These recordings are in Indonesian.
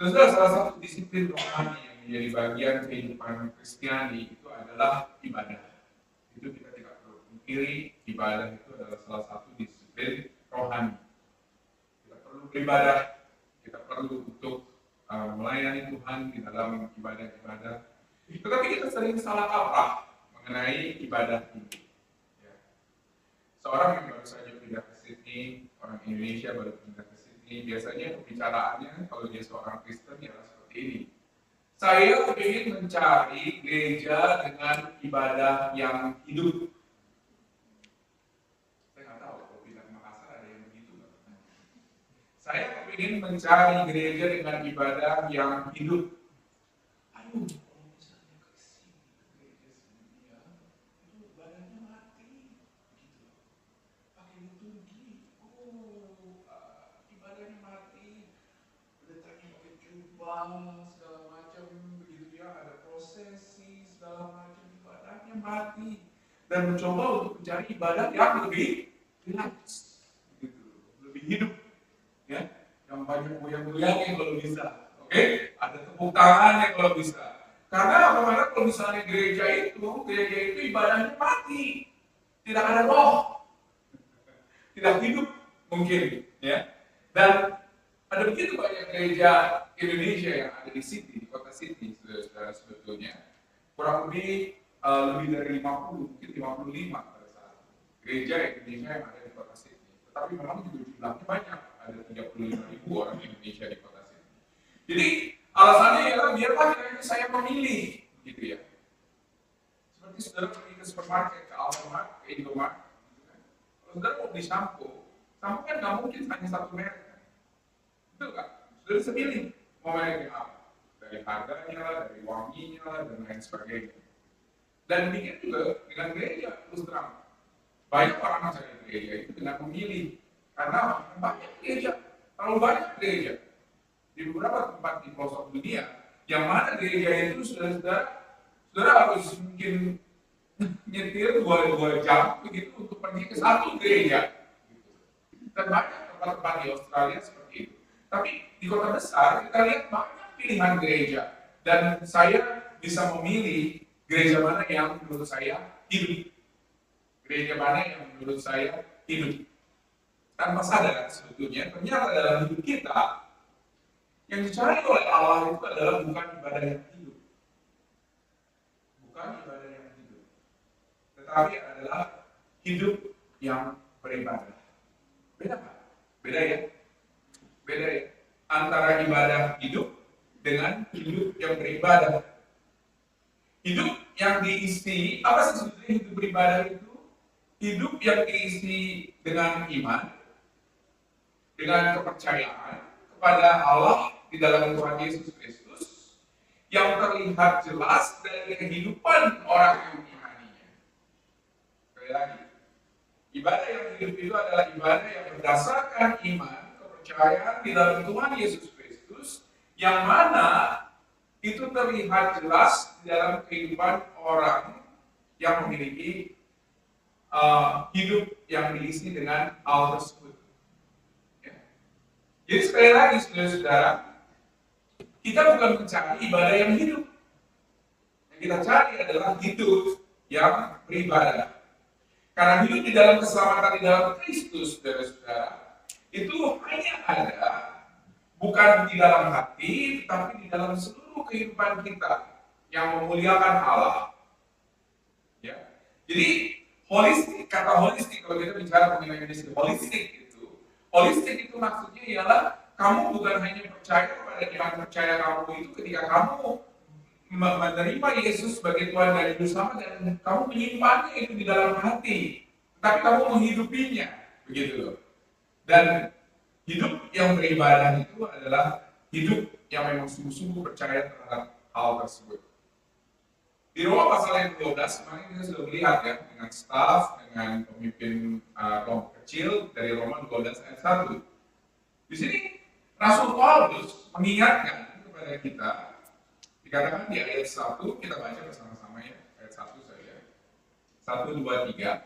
Saudara, salah satu disiplin rohani yang menjadi bagian kehidupan Kristiani itu adalah ibadah. Itu kita tidak perlu pungkiri, ibadah itu adalah salah satu disiplin rohani. Kita perlu beribadah, kita perlu untuk melayani Tuhan di dalam ibadah-ibadah. Tetapi kita sering salah kaprah mengenai ibadah ini. Ya. Seorang yang baru saja pindah ke Sydney, orang Indonesia baru pindah ke Sydney, biasanya pembicaraannya kalau dia seorang Kristen ya seperti ini. Saya ingin mencari gereja dengan ibadah yang hidup. Saya nggak tahu kalau pindah ke Makassar ada yang begitu nggak? Saya ingin mencari gereja dengan ibadah yang hidup. Aduh, kalau misalnya ke sini ke gereja sini ya, itu ibadahnya mati, gitu. Pakai liturgi, ibadahnya mati, letaknya pakai jubah segala macam begitu ya, ada prosesi segala macam, ibadahnya mati. Dan mencoba untuk mencari ibadah yang lebih relax, gitu, lebih hidup. Ya, yang banyak goyang-goyangnya kalau bisa, oke? Ada tepuk tangannya kalau bisa. Karena kalau misalnya gereja itu ibadahnya mati, tidak ada roh, tidak hidup mungkin, ya. Dan ada begitu banyak gereja Indonesia yang ada di Sydney, di kota Sydney, saudara sebetulnya kurang lebih dari 50, mungkin 55 pada saat gereja Indonesia yang ada di kota Sydney. Tetapi memang juga jumlahnya banyak. Ada 35.000 orang Indonesia di kota sini. Jadi alasannya ialah biarlah kiranya saya memilih, gitu ya. Seperti saudara pergi ke supermarket, ke Alfamart, ke Indomart, gitu kan. Kalau saudara mau beli sampo kan nggak mungkin hanya satu merek, kan? Betul kan? Saudara bisa pilih mau merek yang apa, dari harganya lah, dari wanginya lah, dan lain sebagainya. Dan demikian juga dengan gereja, terus terang. Banyak orang mencari gereja itu dengan memilih. Karena banyak gereja, terlalu banyak gereja di beberapa tempat di pelosok dunia, yang mana gereja itu saudara harus mungkin nyetir 2 jam begitu untuk pergi ke satu gereja. Dan banyak tempat-tempat di Australia seperti itu. Tapi di kota besar kita lihat banyak pilihan gereja, dan saya bisa memilih gereja mana yang menurut saya hidup, gereja mana yang menurut saya hidup. Tanpa sadar sebetulnya ternyata dalam hidup kita yang dicari oleh Allah itu adalah bukan ibadah yang hidup, tetapi adalah hidup yang beribadah. Beda kan? Beda ya? Antara ibadah hidup dengan hidup yang beribadah. Hidup yang diisi, apa sih sebetulnya hidup beribadah itu? Hidup yang diisi dengan iman, dengan kepercayaan kepada Allah di dalam Tuhan Yesus Kristus yang terlihat jelas dari kehidupan orang yang mengimaninya. Sekali lagi, ibadah yang hidup itu adalah ibadah yang berdasarkan iman, kepercayaan di dalam Tuhan Yesus Kristus, yang mana itu terlihat jelas di dalam kehidupan orang yang memiliki hidup yang diisi dengan hal tersebut. Jadi sekali lagi saudara-saudara, kita bukan mencari ibadah yang hidup. Yang kita cari adalah hidup yang beribadah. Karena hidup di dalam keselamatan di dalam Kristus, saudara-saudara, itu hanya ada bukan di dalam hati, tetapi di dalam seluruh kehidupan kita yang memuliakan Allah. Ya. Jadi holistik, kata holistik kalau kita bicara mengenai holistik itu maksudnya ialah kamu bukan hanya percaya kepada iman percaya kamu itu ketika kamu menerima Yesus sebagai Tuhan dan Juru Selamat dan kamu menyimpannya itu di dalam hati, tapi kamu menghidupinya, begitu loh. Dan hidup yang beribadah itu adalah hidup yang memang sungguh-sungguh percaya terhadap hal tersebut. Di Roma pasal yang 12 kemarin kita sudah melihat ya, dengan staf, dengan pemimpin kelompok kecil dari Roma 12 ayat 1. Di sini Rasul Paulus mengingatkan kepada kita, dikatakan di ayat 1, kita baca bersama-sama ya, ayat 1 saja. 1, 2, 3.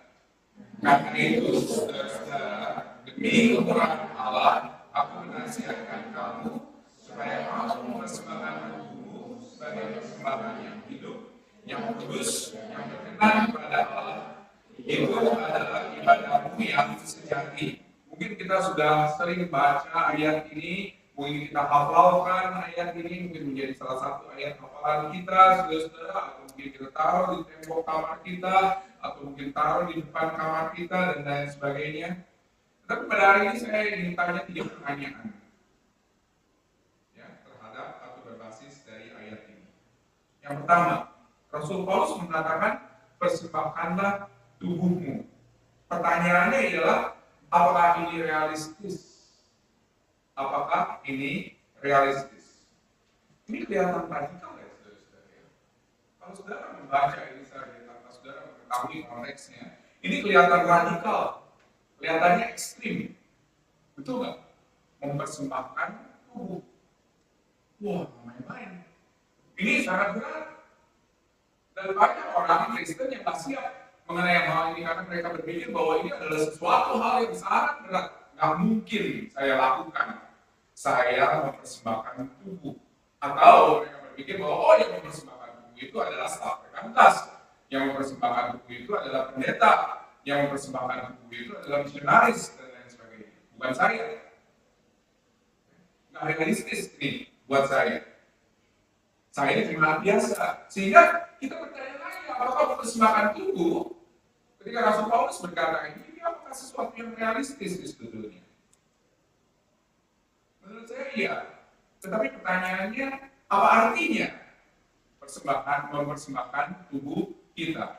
Karena itu, saudara-saudara, demi kemurahan Allah, aku menasihatkan kamu supaya kamu kudus yang berkenan kepada Allah. Itu adalah ibadahmu yang sejati. Mungkin kita sudah sering baca ayat ini, mungkin kita hafalkan ayat ini, mungkin menjadi salah satu ayat hafalan kita, saudara-saudara, atau mungkin kita taruh di tembok kamar kita, atau mungkin taruh di depan kamar kita, dan lain sebagainya. Tapi pada hari ini saya ingin tanya 3 pertanyaan ya, terhadap atau berbasis dari ayat ini. Yang pertama, Rasul Paulus mengatakan, persembahkanlah tubuhmu. Pertanyaannya ialah, apakah ini realistis? Apakah ini realistis? Ini kelihatan radikal ya, saudara-saudara. Kalau saudara membaca ini saja, tanpa saudara mengetahui konteksnya, ini kelihatan radikal, kelihatannya ekstrim. Betul nggak? Mempersembahkan tubuh. Wah, main-main. Ini sangat berat. Dan banyak orang Kristen yang tak siap mengenai hal ini karena mereka berpikir bahwa ini adalah sesuatu hal yang sangat berat. Nggak mungkin saya lakukan. Saya mempersembahkan tubuh. Atau mereka berpikir bahwa yang mempersembahkan tubuh itu adalah staf rekantas. Yang mempersembahkan tubuh itu adalah pendeta. Yang mempersembahkan tubuh itu adalah misionaris dan lain sebagainya. Bukan saya. Nggak realistis ini buat saya. Saya jemaat biasa. Sehingga kita bertanya-tanya apakah mempersembahkan tubuh ketika Rasul Paulus berkata ini apakah sesuatu yang realistis sebetulnya? Menurut saya iya. Tetapi pertanyaannya, apa artinya mempersembahkan tubuh kita?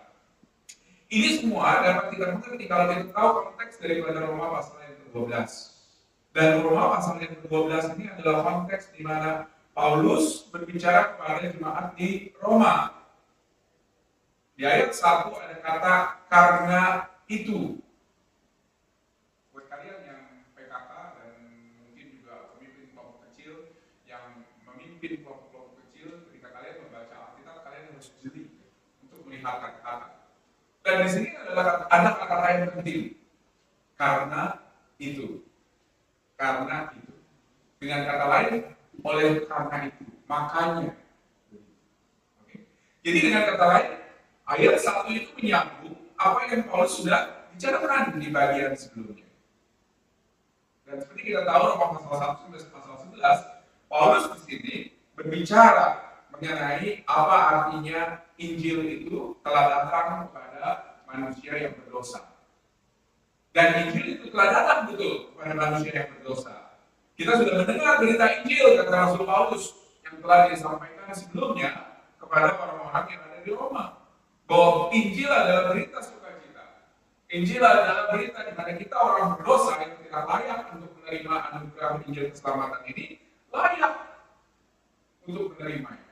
Ini semua dapat kita mengerti kalau kita tahu konteks daripada Roma pasal yang ke-12. Dan Roma pasal yang ke-12 ini adalah konteks di mana Paulus berbicara kepada jemaat di Roma. Di ayat 1 ada kata karena itu. Buat kalian yang PKK dan mungkin juga pemimpin kelompok kecil yang memimpin kelompok kecil, ketika kalian membaca Alkitab kalian harus jeli untuk melihat kata-kata. Dan di sini ada kata-kata yang penting. Karena itu. Karena itu. Dengan kata lain, oleh karena itu. Makanya. Oke. Jadi dengan kata lain, ayat 1 itu menyambung apa yang Paulus sudah bicarakan di bagian sebelumnya. Dan seperti kita tahu Roma pasal 1 sampai pasal 11, Paulus di sini berbicara mengenai apa artinya Injil itu telah datang kepada manusia yang berdosa. Dan Injil itu telah datang betul kepada manusia yang berdosa. Kita sudah mendengar berita Injil kata Rasul Paulus yang telah disampaikan sebelumnya kepada orang-orang yang ada di Roma. Bahwa Injil adalah berita sukacita. Injil adalah berita di mana kita orang berdosa yang tidak layak untuk menerima anugerah Injil keselamatan ini, layak untuk menerimanya.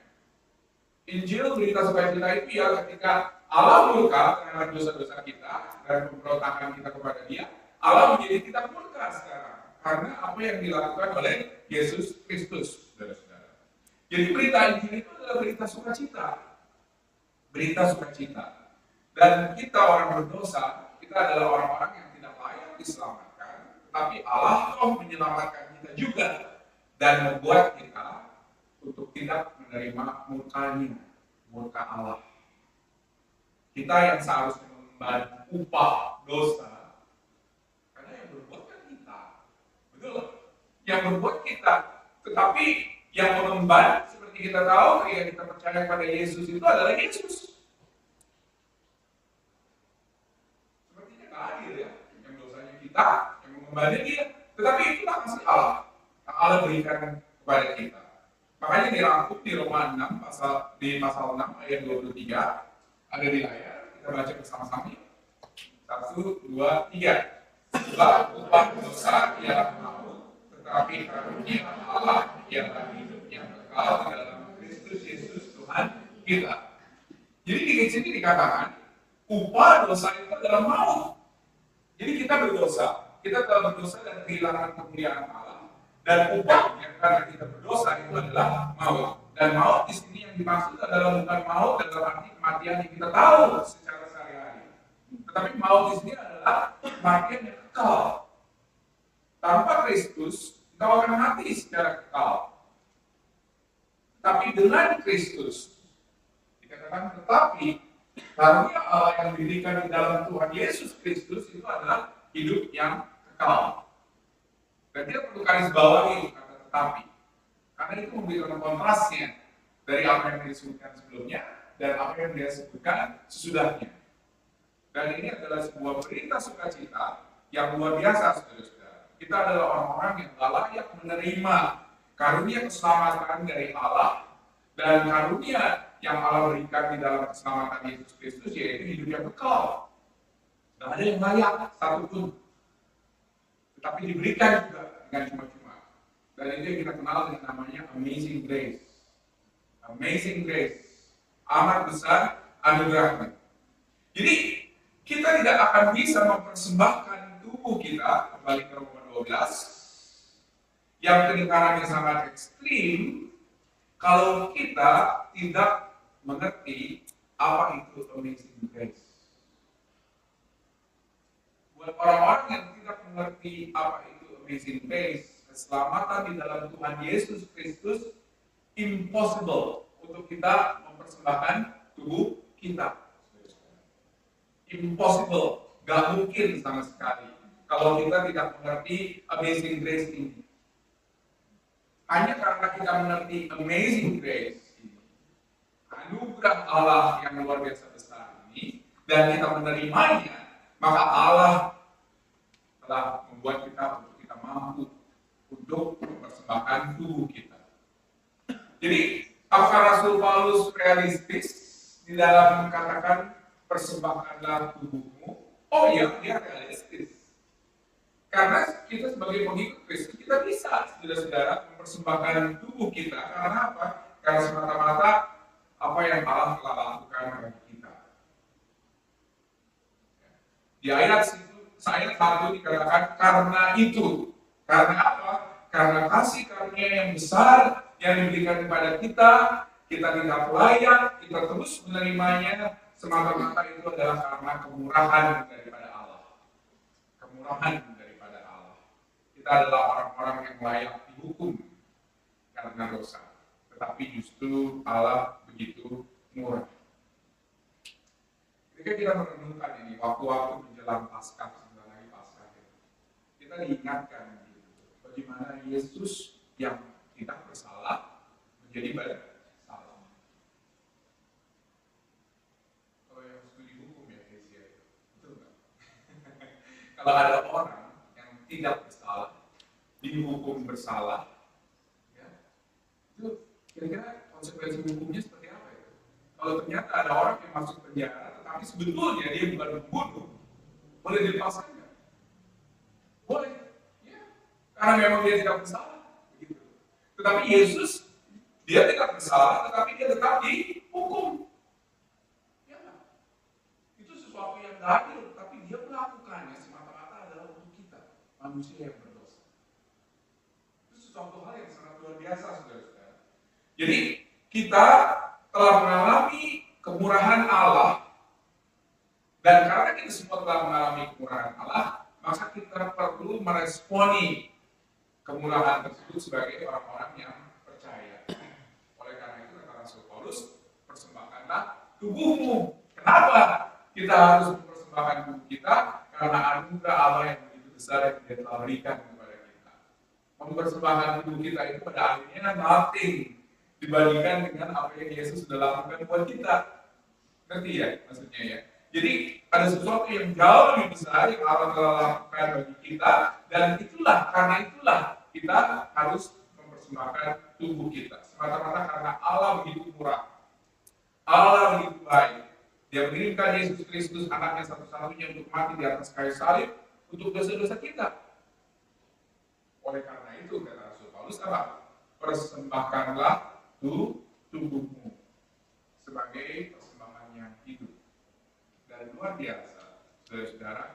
Injil berita sukacita itu ya ketika Allah murka terhadap dosa-dosa kita dan pemberontakan kita kepada Dia, Allah menjadi tidak murka sekarang karena apa yang dilakukan oleh Yesus Kristus, saudara-saudara. Jadi berita Injil itu adalah berita sukacita. Berita sukacita. Dan kita orang berdosa, kita adalah orang-orang yang tidak layak diselamatkan, tetapi Allah toh menyelamatkan kita juga dan membuat kita untuk tidak menerima murkanya, murka Allah. Kita yang seharusnya mengemban upah dosa, karena yang berbuat kan kita, betul? Yang berbuat kita, tetapi yang mengemban seperti kita tahu, ketika kita percaya pada Yesus itu adalah Yesus. Sepertinya gak adil ya, yang dosanya kita, yang mengembannya Dia, tetapi itulah kasih Allah yang Allah berikan kepada kita. Makanya dirangkum di Roma 6 pasal 6 ayat 23 ada di layar, kita baca bersama-sama. 1, 2, 3. Sebab upah dosa ialah maut, tetapi karunia Allah ialah hidup yang kekal di dalam Kristus Yesus Tuhan kita. Jadi di sini dikatakan upah dosa itu adalah maut. Jadi kita berdosa, kita telah berdosa dan kehilangan kemuliaan Allah. Dan upahnya karena kita berdosa itu adalah maut. Dan maut di sini yang dimaksud adalah bukan maut dalam arti kematian yang kita tahu secara sehari-hari. Tetapi maut di sini adalah kematian yang kekal. Tanpa Kristus, engkau akan mati secara kekal. Tapi dengan Kristus, dikatakan dikatakan, tetapi karunia Allah yang diberikan di dalam Tuhan Yesus Kristus itu adalah hidup yang kekal. Dan kita perlu garis bawahi kata tetapi, karena itu memberikan kontrasnya dari apa yang disebutkan sebelumnya dan apa yang dia sebutkan sesudahnya. Dan ini adalah sebuah berita sukacita yang luar biasa, saudara-saudara. Kita adalah orang-orang yang tak layak menerima karunia keselamatan dari Allah dan karunia yang Allah berikan di dalam keselamatan Yesus Kristus, yaitu hidup yang kekal. Tidak ada yang layak satupun, tetapi diberikan juga dengan cuma-cuma. Dan itu yang kita kenal dengan namanya Amazing Grace. Amazing Grace, amat besar anugerahnya. Jadi kita tidak akan bisa mempersembahkan tubuh kita, kembali ke Roma 12, yang kedengarannya sangat ekstrim, kalau kita tidak mengerti apa itu Amazing Grace. Buat orang-orang yang tidak mengerti apa itu Amazing Grace, keselamatan di dalam Tuhan Yesus Kristus, impossible untuk kita mempersembahkan tubuh kita. Impossible, gak mungkin sama sekali kalau kita tidak mengerti Amazing Grace ini. Hanya karena kita mengerti Amazing Grace ini, anugerah Allah yang luar biasa besar ini, dan kita menerimanya, maka Allah telah membuat kita untuk kita mampu untuk mempersembahkan tubuh kita. Jadi, apakah Rasul Paulus realistis di dalam mengatakan persembahkanlah tubuhmu? Oh iya, dia realistis. Karena kita sebagai pengikut Kristus, kita bisa, saudara-saudara, mempersembahkan tubuh kita. Karena apa? Karena semata-mata apa yang Allah telah lakukan bagi kita. Di ayat 1 dikatakan, karena itu. Karena apa? Karena kasih karunia yang besar yang diberikan kepada kita tidak layak, kita terus menerimanya. Semata-mata itu adalah karena kemurahan daripada Allah. Kemurahan daripada Allah. Kita adalah orang-orang yang layak dihukum karena dosa. Tetapi justru Allah begitu murah. Ketika kita merenungkan ini, waktu-waktu menjelang Paskah, sebentar lagi Paskah, kita diingatkan bagaimana Yesus yang tidak bersalah menjadi bersalah. Kalau ada orang yang tidak bersalah, dihukum bersalah, ya, itu kira-kira konsekuensi hukumnya seperti apa ya? Kalau ternyata ada orang yang masuk penjara, tetapi sebetulnya dia bukan pembunuh, boleh dilepaskan nggak? Boleh, ya, karena memang dia tidak bersalah, begitu. Tetapi Yesus, dia tidak bersalah, tetapi dia tetap dihukum. Ya, itu sesuatu yang adil, tapi dia melakukannya manusia yang berdosa. Itu sesuatu hal yang sangat luar biasa, saudara-saudara. Jadi kita telah mengalami kemurahan Allah, dan karena kita semua telah mengalami kemurahan Allah, maka kita perlu meresponi kemurahan tersebut sebagai orang-orang yang percaya. Oleh karena itu kata Rasul Paulus, persembahkanlah tubuhmu. Kenapa kita harus mempersembahkan tubuh kita? Karena anugerah Allah yang besar yang dia telah berikan kepada kita. Mempersembahkan tubuh kita itu pada akhirnya nothing dibandingkan dengan apa yang Yesus sudah lakukan buat kita. Ngerti ya maksudnya ya? Jadi ada sesuatu yang jauh lebih besar yang Allah telah lakukan bagi kita, dan karena itulah kita harus mempersembahkan tubuh kita. Semata-mata karena Allah begitu murah, Allah begitu baik. Dia mengirimkan Yesus Kristus, anaknya satu-satunya, untuk mati di atas kayu salib untuk dosa-dosa kita. Oleh karena itu kata Rasul Paulus apa? Persembahkanlah tubuhmu sebagai persembahan yang hidup. Dan luar biasa, saudara-saudara.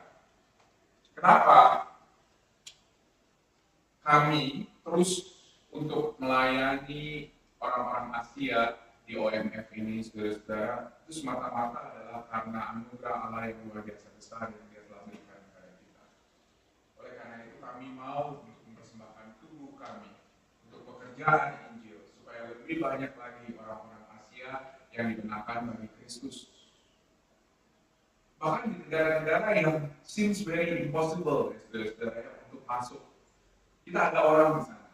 Kenapa kami terus untuk melayani orang-orang Asia di OMF ini, saudara-saudara, itu semata-mata adalah karena anugerah Allah yang luar biasa besar yang dia telah berikan kepada kita. Oleh karena itu kami mau untuk mempersembahkan tubuh kami untuk pekerjaan Injil, supaya lebih banyak lagi orang-orang Asia yang dikenakan bagi Kristus. Bahkan di negara-negara yang seems very impossible, saudara-saudara, untuk masuk, kita ada orang di sana.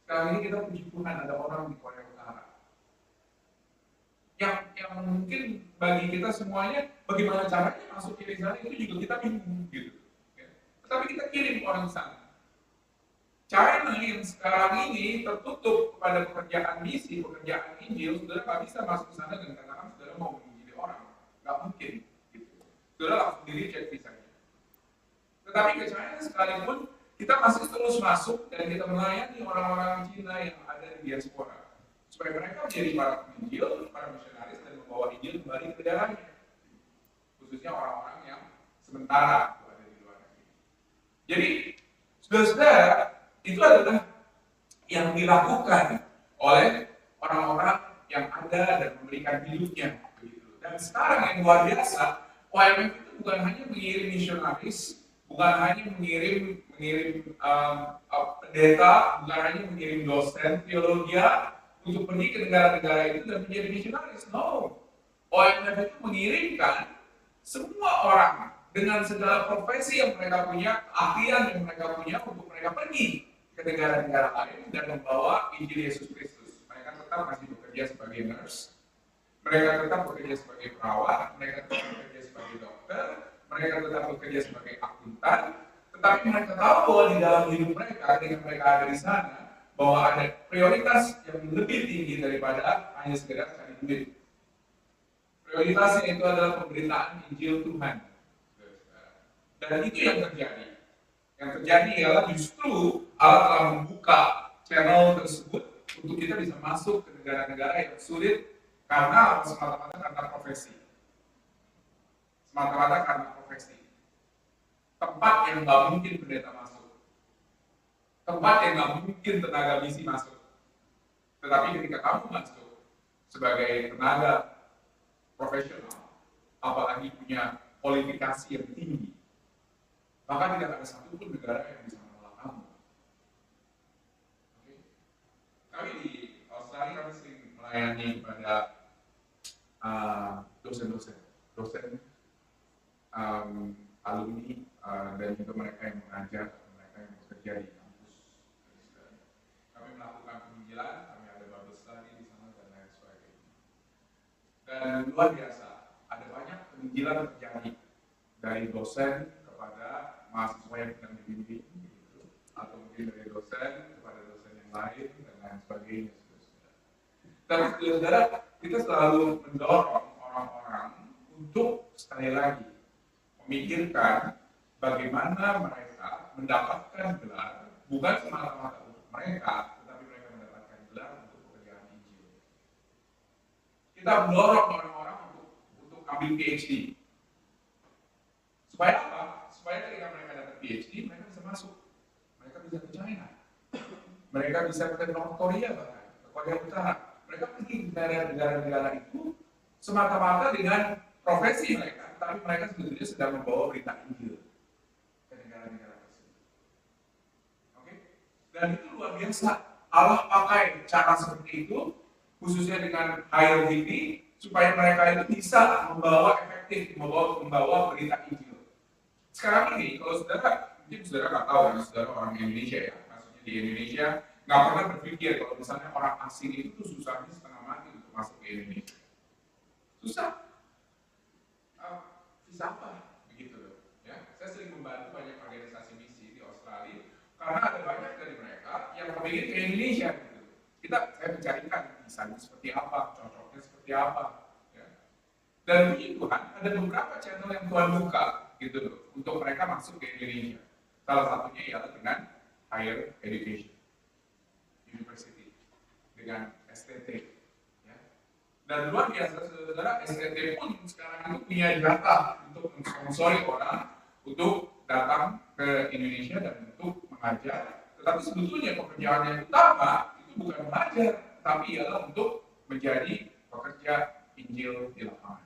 Sekarang ini kita puji Tuhan ada orang di Korea Utara. Yang mungkin bagi kita semuanya, bagaimana caranya masuk ke sana itu juga kita bingung gitu. Ya. Tetapi kita kirim orang di sana. China yang sekarang ini tertutup kepada pekerjaan misi, pekerjaan Injil, saudara nggak bisa masuk ke sana dan katakan saudara mau menjadi orang, nggak mungkin. Gitu. Saudara langsung diri cek visanya. Tetapi ke China sekalipun kita masih terus masuk dan kita melayani orang-orang Cina yang ada di diaspora supaya mereka menjadi para penginjil, para misionaris dan membawa Injil kembali ke negaranya, khususnya orang-orang yang sementara ada di luar negeri. Jadi, saudara-saudara, itu adalah yang dilakukan oleh orang-orang yang ada dan memberikan hidupnya. Dan sekarang yang luar biasa, OMF itu bukan hanya mengirim misionaris, bukan hanya mengirim pendeta, bukan hanya mengirim dosen teologi untuk pergi ke negara-negara itu dan menjadi misionaris. No, OMF itu mengirimkan semua orang dengan segala profesi yang mereka punya, keahlian yang mereka punya untuk mereka pergi ke negara-negara lain dan membawa Injil Yesus Kristus. Mereka tetap masih bekerja sebagai nurse, mereka tetap bekerja sebagai perawat, mereka tetap bekerja sebagai dokter, mereka tetap bekerja sebagai akuntan, tetapi mereka tahu bahwa di dalam hidup mereka, ketika mereka ada di sana, bahwa ada prioritas yang lebih tinggi daripada hanya sekedar cari duit. Prioritasnya itu adalah pemberitaan Injil Tuhan. Dan itu yang terjadi. Yang terjadi ialah justru Allah telah membuka channel tersebut untuk kita bisa masuk ke negara-negara yang sulit karena semata-mata karena profesi. Semata-mata karena profesi. Tempat yang nggak mungkin pendeta masuk. Tempat yang nggak mungkin tenaga misi masuk. Tetapi ketika kamu masuk sebagai tenaga profesional, apalagi punya kualifikasi yang tinggi, maka tidak ada satupun negara yang bisa menolak kamu. Okay. Kami di Australia kami sering melayani kepada dosen alumni dan juga mereka yang mengajar, mereka yang bekerja di kampus. Kami melakukan penginjilan, kami ada Bible study di sana dan lain sebagainya. Dan luar biasa, ada banyak penginjilan terjadi dari dosen kepada mahasiswa yang sedang dibimbing, gitu, atau mungkin dari dosen kepada dosen yang lain dan lain sebagainya. Dan saudara, kita selalu mendorong orang-orang untuk sekali lagi memikirkan bagaimana mereka mendapatkan gelar bukan semata-mata untuk mereka, tetapi mereka mendapatkan gelar untuk pekerjaan Injil. Kita mendorong orang-orang untuk ambil PhD. Supaya apa? Supaya ketika mereka dapat PhD, mereka bisa masuk. Mereka bisa ke China. Mereka bisa ke North Korea bahkan, ke Korea Utara. Mereka pergi ke negara-negara itu semata-mata dengan profesi mereka, tapi mereka sebetulnya sedang membawa berita Injil ke negara-negara tersebut. Oke? Dan itu luar biasa. Allah pakai cara seperti itu, khususnya dengan hire ini, supaya mereka itu bisa membawa efektif, membawa berita Injil. Sekarang ini, kalau saudara, mungkin saudara nggak tahu, karena saudara orang Indonesia ya, maksudnya di Indonesia, nggak pernah berpikir kalau misalnya orang asing itu susahnya setengah mati untuk masuk ke Indonesia. Susah. Visa apa? Begitu loh. Ya, saya sering membantu banyak organisasi misi di Australia, karena ada banyak dari mereka yang kepingin ke Indonesia. Gitu. Saya mencarikan visanya seperti apa, cocoknya seperti apa. Ya. Dan puji Tuhan, ada beberapa channel yang Tuhan buka, gitu loh, untuk mereka masuk ke Indonesia. Salah satunya ialah dengan higher education, university, dengan STT. Ya. Dan luar biasa, saudara, STT pun sekarang itu punya jatah untuk mensponsori orang untuk datang ke Indonesia dan untuk mengajar. Tetapi sebetulnya pekerjaan yang utama itu bukan mengajar, tapi ialah untuk menjadi pekerja Injil di lapangan.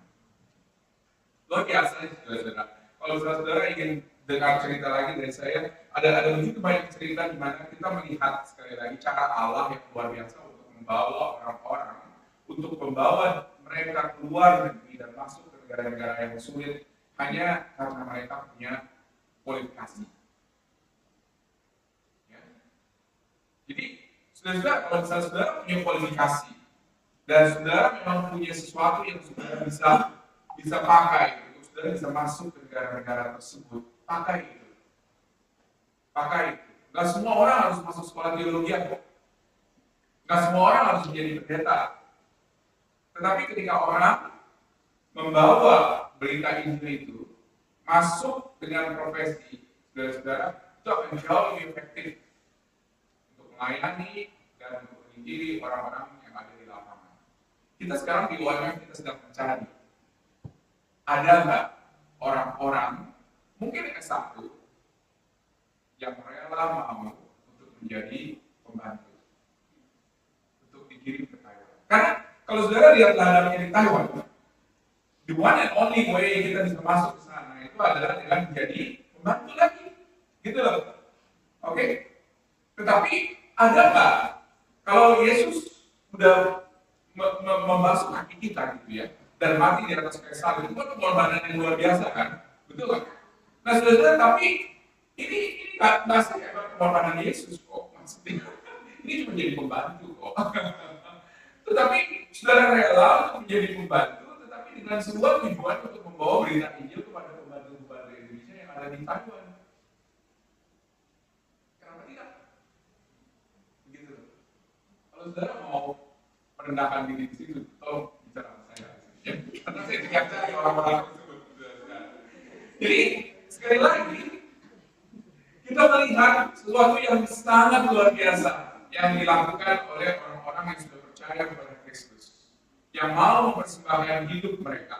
Luar biasa, saudara. Kalau saudara ingin dengar cerita lagi dari saya, ada begitu banyak cerita di mana kita melihat sekali lagi cara Allah yang luar biasa untuk membawa orang-orang untuk membawa mereka keluar negeri dan masuk ke negara-negara yang sulit hanya karena mereka punya kualifikasi. Ya. Jadi, saudara, kalau misalnya saudara punya kualifikasi dan saudara memang punya sesuatu yang saudara bisa pakai untuk saudara bisa masuk ke negara-negara tersebut, pakai itu. Pakai itu. Gak semua orang harus masuk sekolah teologi kok. Gak semua orang harus menjadi pendeta. Tetapi ketika orang membawa berita Injil itu masuk dengan profesi saudara-saudara, itu akan jauh lebih efektif untuk melayani dan untuk menginjili orang-orang yang ada di lapangan. Kita sekarang di UMF kita sedang mencari, ada nggak orang-orang mungkin S1 yang rela mau untuk menjadi pembantu, untuk dikirim ke Taiwan. Karena kalau saudara lihat ladangnya di Taiwan, the one and only way kita bisa masuk ke sana itu adalah dengan menjadi pembantu lagi, gitu loh. Oke? Tetapi ada nggak kalau Yesus sudah membasuh kaki kita gitu ya, dan mati di atas kayu salib, itu kan pengorbanan yang luar biasa kan, betul kan? Nah saudara, tapi ini nggak kayak pengorbanan Yesus kok, maksudnya ini cuma jadi pembantu kok. Tetapi saudara rela untuk menjadi pembantu, tetapi dengan sebuah tujuan untuk membawa berita Injil kepada pembantu-pembantu Indonesia yang ada di Taiwan. Kenapa tidak? Begitu. Kalau saudara mau merendahkan diri di situ, tolong bicara sama saya. Karena saya tidak cari orang-orang tersebut. Jadi sekali lagi kita melihat sesuatu yang sangat luar biasa yang dilakukan oleh orang-orang yang sudah percaya kepada Kristus, yang mau mempersembahkan hidup mereka.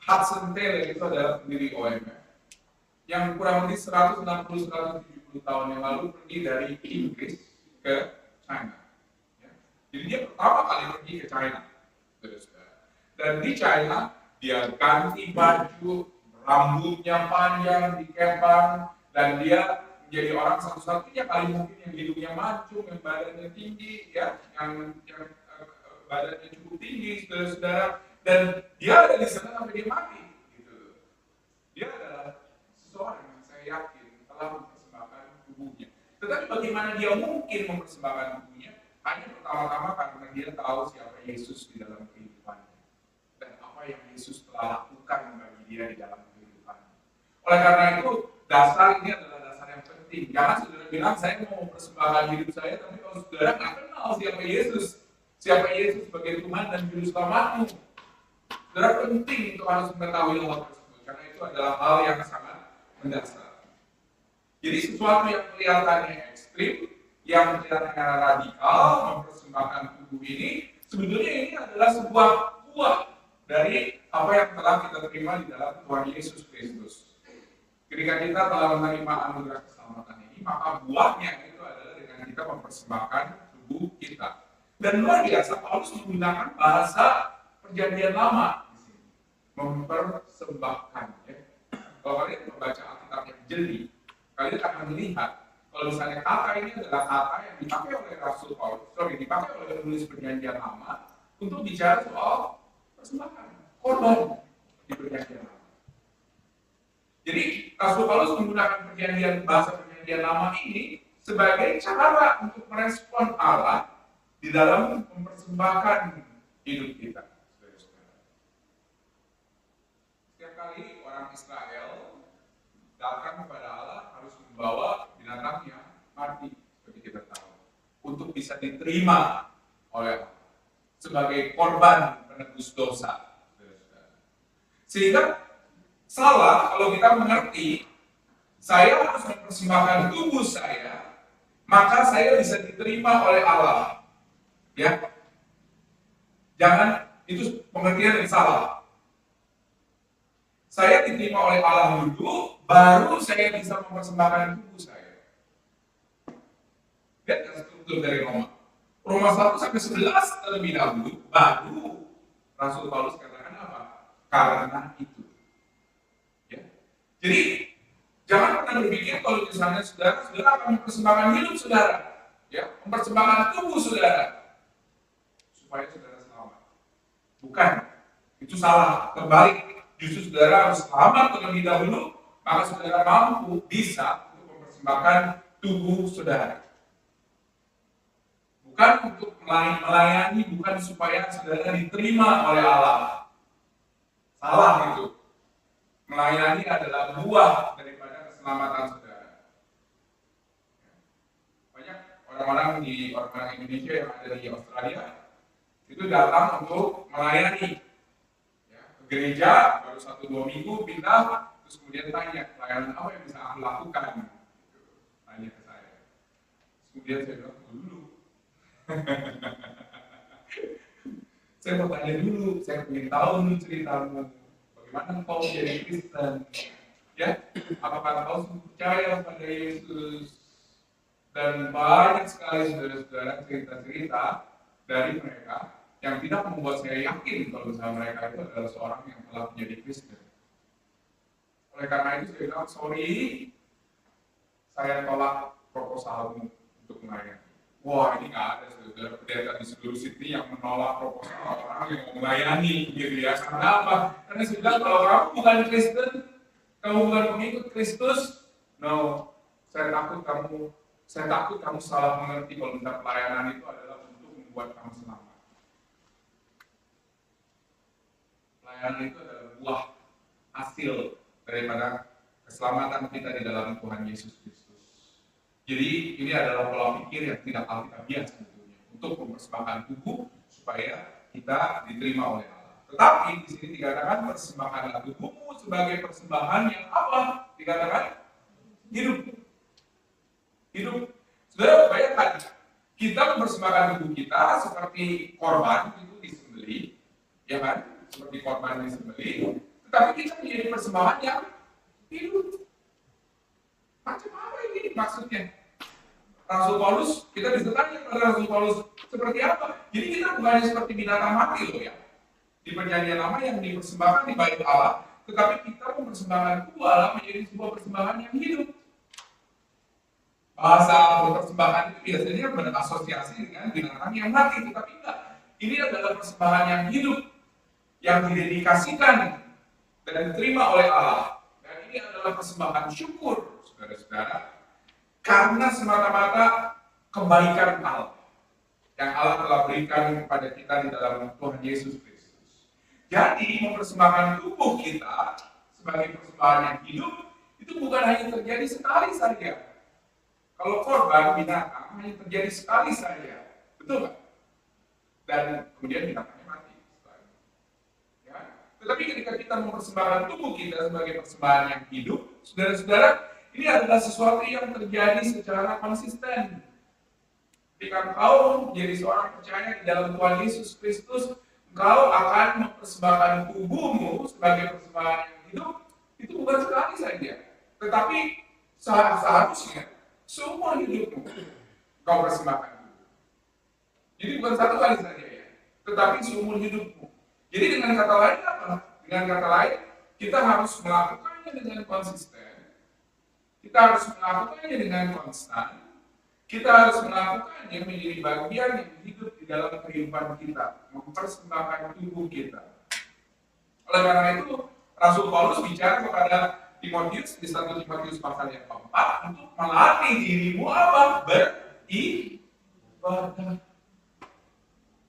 Hudson Taylor itu adalah pendiri OMF yang kurang lebih 160-170 tahun yang lalu pergi dari Inggris ke China. Jadi dia pertama kali pergi ke China. Dan di China dia ganti baju, rambutnya panjang, dikepang, dan dia menjadi orang satu-satunya kali mungkin yang hidungnya mancung, yang badannya tinggi, ya, yang badannya cukup tinggi, saudara-saudara, dan dia ada di sana sampai dia mati. Gitu. Dia adalah seseorang yang saya yakin telah mempersembahkan tubuhnya. Tetapi bagaimana dia mungkin mempersembahkan tubuhnya? Hanya pertama-tama karena dia tahu siapa Yesus di dalam kehidupannya dan apa yang Yesus telah lakukan bagi dia di dalam kehidupannya. Oleh karena itu, dasar ini adalah dasar yang penting. Jangan saudara bilang, saya mau mempersembahkan hidup saya, tapi kalau saudara nggak kenal siapa Yesus sebagai Tuhan dan Juru Selamatmu, saudara penting untuk harus mengetahui hal tersebut, karena itu adalah hal yang sangat mendasar. Jadi sesuatu yang kelihatannya ekstrim, yang kelihatannya radikal, mempersembahkan tubuh ini, sebetulnya ini adalah sebuah buah dari apa yang telah kita terima di dalam Tuhan Yesus Kristus. Ketika kita telah menerima anugerah keselamatan ini, maka buahnya itu adalah dengan kita mempersembahkan tubuh kita. Dan luar biasa, Paulus menggunakan bahasa perjanjian lama di sini. Mempersembahkan. Ya. Kalau kalian membaca Alkitab yang jeli, kalian akan melihat kalau misalnya kata ini adalah kata yang dipakai oleh Rasul Paulus, dipakai oleh penulis perjanjian lama untuk bicara soal persembahan, korban di perjanjian lama. Jadi Rasul Paulus menggunakan bahasa perjanjian lama ini sebagai cara untuk merespon Allah di dalam mempersembahkan hidup kita. Setiap kali orang Israel datang kepada Allah harus membawa binatangnya mati, seperti kita tahu, untuk bisa diterima oleh Allah sebagai korban penebus dosa. Sehingga salah kalau kita mengerti saya harus mempersembahkan tubuh saya, maka saya bisa diterima oleh Allah. Ya, jangan, itu pengertian yang salah. Saya diterima oleh Allah dulu, baru saya bisa mempersembahkan tubuh saya. Lihat struktur dari Roma 1-11 terlebih dahulu, baru Rasul Paulus katakan apa? Karena itu. Ya. Jadi jangan pernah berpikir kalau misalnya saudara akan mempersembahkan hidup saudara, ya, mempersembahkan tubuh saudara supaya saudara selamat. Bukan, itu salah. Terbalik, justru saudara harus selamat terlebih dahulu, maka saudara mampu bisa untuk mempersembahkan tubuh saudara. Bukan untuk melayani, bukan supaya saudara diterima oleh Allah. Salah itu. Melayani adalah buah daripada keselamatan saudara. Banyak orang-orang Indonesia yang ada di Australia itu datang untuk melayani. Ya, ke gereja baru 1-2 minggu pindah, terus kemudian tanya pelayanan apa yang bisa aku lakukan. Tanya ke saya. Kemudian saya bilang dulu. Saya mau tanya dulu, saya ingin tahu dulu ceritamu. Bagaimana kau menjadi Kristen? Ya, apakah kau percaya pada Yesus? Dan banyak sekali saudara-saudara cerita-cerita dari mereka yang tidak membuat saya yakin kalau misalnya mereka itu adalah seorang yang telah menjadi Kristen. Oleh karena itu saya bilang, sorry, saya tolak proposalmu untuk melayani. Wah, ini nggak ada saudara pendeta di seluruh Sydney yang menolak proposal orang yang mau melayani, gitu ya. Karena apa? Karena saya bilang kalau kamu bukan Kristen, kamu bukan pengikut Kristus, no, saya takut kamu salah mengerti kalau misalnya pelayanan itu adalah untuk membuat kamu selamat. Pelayanan itu adalah buah hasil daripada keselamatan kita di dalam Tuhan Yesus Kristus. Jadi ini adalah pola pikir yang tidak alkitabiah sebetulnya untuk mempersembahkan tubuh supaya kita diterima oleh Allah. Tetapi di sini dikatakan persembahkanlah tubuhmu sebagai persembahan yang apa? Dikatakan hidup. Saudara bayangkan, kita mempersembahkan tubuh kita seperti korban itu disembelih, ya kan? Seperti korban disembelih, tetapi kita menjadi persembahan yang hidup. Macam apa ini maksudnya? Rasul Paulus, kita bisa tanya pada Rasul Paulus seperti apa? Jadi kita bukannya seperti binatang mati loh ya. Di perjanjian lama yang dipersembahkan di bait Allah, tetapi kita mempersembahkan tubuh Allah menjadi sebuah persembahan yang hidup. Bahasa persembahan itu biasanya berasosiasi dengan binatang yang mati, tetapi enggak. Ini adalah persembahan yang hidup, yang didedikasikan dan diterima oleh Allah. Dan ini adalah persembahan syukur, saudara-saudara, karena semata-mata kebaikan Allah yang Allah telah berikan kepada kita di dalam Tuhan Yesus Kristus. Jadi mempersembahkan tubuh kita sebagai persembahan yang hidup itu bukan hanya terjadi sekali saja. Kalau korban binatang hanya terjadi sekali saja, betul nggak? Dan kemudian binatangnya mati. Ya. Tetapi ketika kita mempersembahkan tubuh kita sebagai persembahan yang hidup, saudara-saudara, ini adalah sesuatu yang terjadi secara konsisten. Ketika engkau menjadi seorang percaya di dalam Tuhan Yesus Kristus, engkau akan mempersembahkan tubuhmu sebagai persembahan yang hidup, itu bukan sekali saja. Tetapi seharusnya semua hidupmu engkau persembahkan. Jadi bukan satu kali saja ya, tetapi seumur hidupmu. Jadi dengan kata lain apa? Dengan kata lain, kita harus melakukannya dengan konsisten. Kita harus melakukannya dengan konstan. Kita harus melakukannya menjadi bagian yang hidup di dalam kehidupan kita, mempersembahkan tubuh kita. Oleh karena itu, Rasul Paulus bicara kepada Timotius di 1 Timotius pasal yang keempat untuk melatih dirimu apa? Beribadah.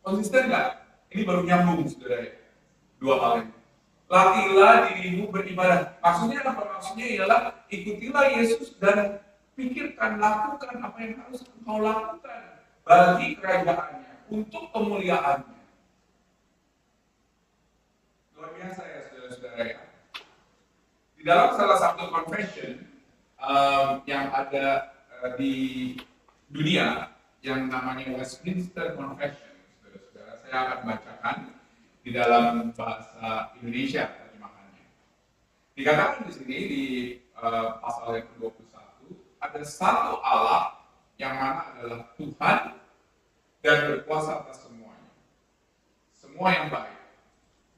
Konsisten nggak? Ini baru nyambung, saudara. Dua hal ini. Latihlah dirimu beribadah. Maksudnya apa? Maksudnya ialah ikutilah Yesus dan pikirkan, lakukan apa yang harus engkau lakukan bagi kerajaannya, untuk kemuliaannya. Luar biasa ya saudara-saudara ya. Di dalam salah satu confession yang ada di dunia yang namanya Westminster Confession, saudara-saudara, saya akan bacakan di dalam bahasa Indonesia terjemahannya. Dikatakan di sini di pasal yang ke-21, ada satu Allah yang mana adalah Tuhan dan berkuasa atas semuanya. Semua yang baik.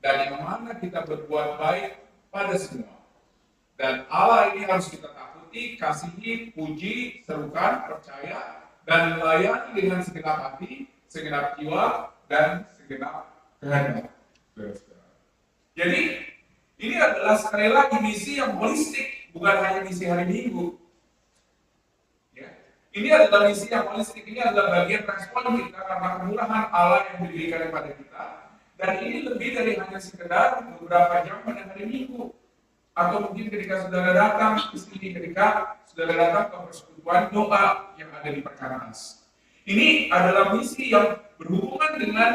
Dan yang mana kita berbuat baik pada semua. Dan Allah ini harus kita takuti, kasihi, puji, serukan, percaya, dan melayani dengan segenap hati, segenap jiwa, dan segenap kehendak. saudara-saudara. Jadi ini adalah sekali lagi misi yang holistik, bukan hanya misi hari Minggu. Ya. Ini adalah misi yang holistik, ini adalah bagian respon kita karena kemurahan Allah yang diberikan kepada kita. Dan ini lebih dari hanya sekedar beberapa jam pada hari Minggu. Atau mungkin ketika saudara datang ke sini, ketika saudara datang ke persekutuan doa yang ada di Perkantas. Ini adalah misi yang berhubungan dengan